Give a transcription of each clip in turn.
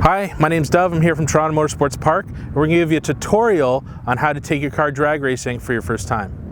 Hi, my name's Dov. I'm here from Toronto Motorsports Park. We're going to give you a tutorial on how to take your car drag racing for your first time.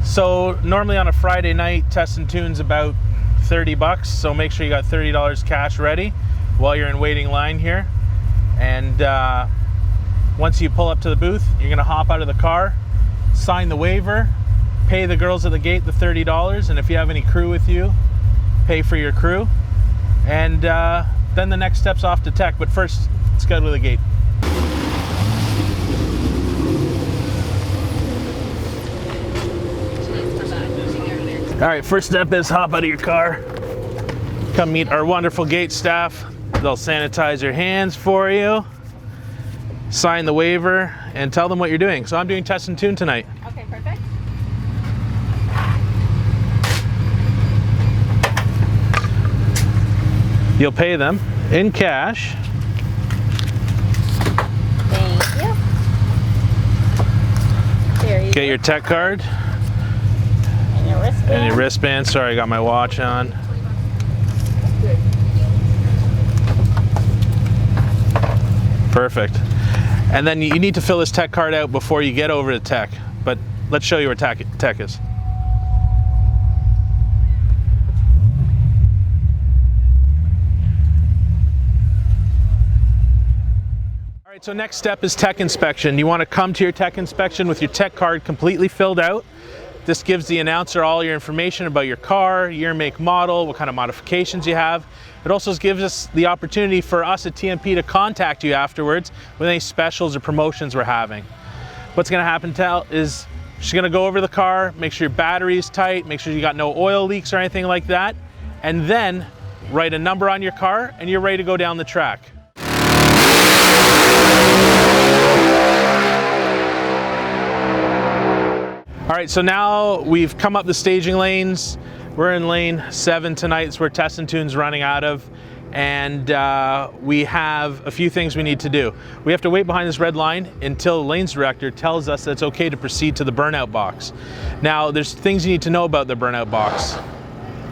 So normally on a Friday night, test and tune's about 30 bucks. So make sure you got $30 cash ready while you're in waiting line here. And once you pull up to the booth, you're gonna hop out of the car, sign the waiver, pay the girls at the gate the $30. And if you have any crew with you, pay for your crew. And then the next step's off to tech. But first, let's go to the gate. All right, first step is hop out of your car. Come meet our wonderful gate staff. They'll sanitize your hands for you, sign the waiver, and tell them what you're doing. So I'm doing test and tune tonight. Okay, perfect. You'll pay them in cash. Thank you. Here you Get your tech card. wristband. And your wristband. Sorry, I got my watch on. Perfect. And then you need to fill this tech card out before you get over to tech. But let's show you where tech is. All right, so next step is tech inspection. You want to come to your tech inspection with your tech card completely filled out. This gives the announcer all your information about your car, year, make, model, what kind of modifications you have. It also gives us the opportunity for us at TMP to contact you afterwards with any specials or promotions we're having. What's gonna happen is she's gonna go over the car, make sure your battery is tight, make sure you got no oil leaks or anything like that, and then write a number on your car and you're ready to go down the track. All right, so now we've come up the staging lanes. We're in lane 7 tonight. It's where test and tune's running out of. And we have a few things we need to do. We have to wait behind this red line until the lanes director tells us that it's okay to proceed to the burnout box. Now, there's things you need to know about the burnout box.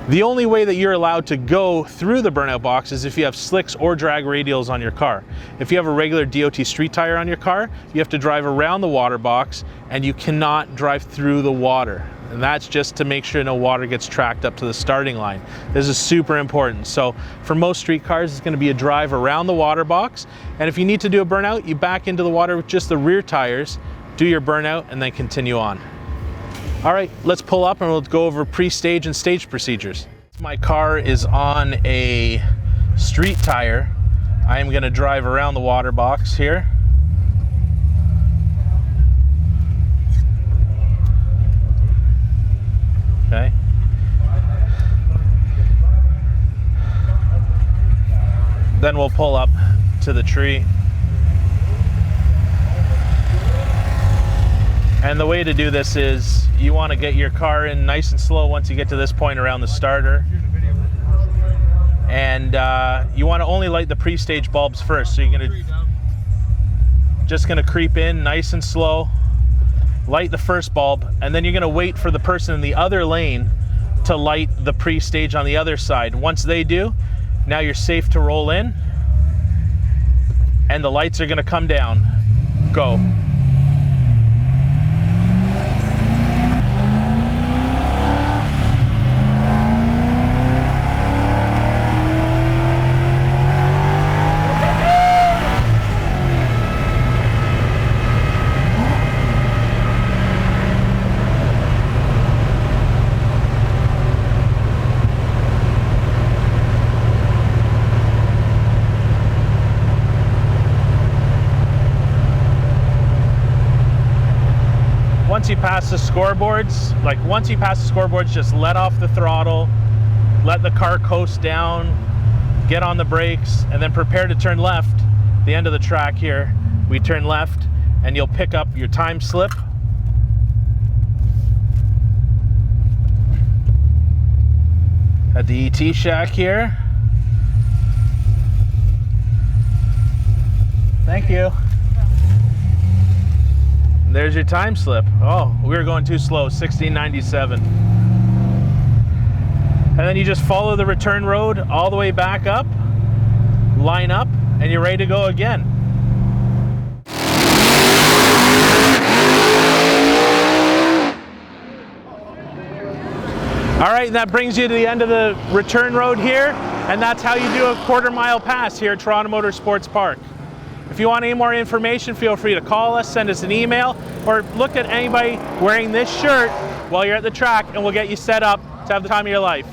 The only way that you're allowed to go through the burnout box is if you have slicks or drag radials on your car. If you have a regular DOT street tire on your car, you have to drive around the water box and you cannot drive through the water. And that's just to make sure no water gets tracked up to the starting line. This is super important. So for most street cars, it's going to be a drive around the water box. And if you need to do a burnout, you back into the water with just the rear tires, do your burnout, and then continue on. All right, let's pull up and we'll go over pre-stage and stage procedures. My car is on a street tire. I am gonna drive around the water box here. Okay. Then we'll pull up to the tree. And the way to do this is you want to get your car in nice and slow once you get to this point around the starter. And you want to only light the pre-stage bulbs first. So you're just going to creep in nice and slow, light the first bulb, and then you're going to wait for the person in the other lane to light the pre-stage on the other side. Once they do, now you're safe to roll in. And the lights are going to come down. Go. once you pass the scoreboards, just let off the throttle, let the car coast down, get on the brakes, and then prepare to turn left. The end of the track here, we turn left, and you'll pick up your time slip. At the ET shack here. Thank you. There's your time slip. Oh, we were going too slow, 1697. And then you just follow the return road all the way back up, line up, and you're ready to go again. All right, that brings you to the end of the return road here, and that's how you do a quarter-mile pass here at Toronto Motorsports Park. If you want any more information, feel free to call us, send us an email, or look at anybody wearing this shirt while you're at the track, and we'll get you set up to have the time of your life.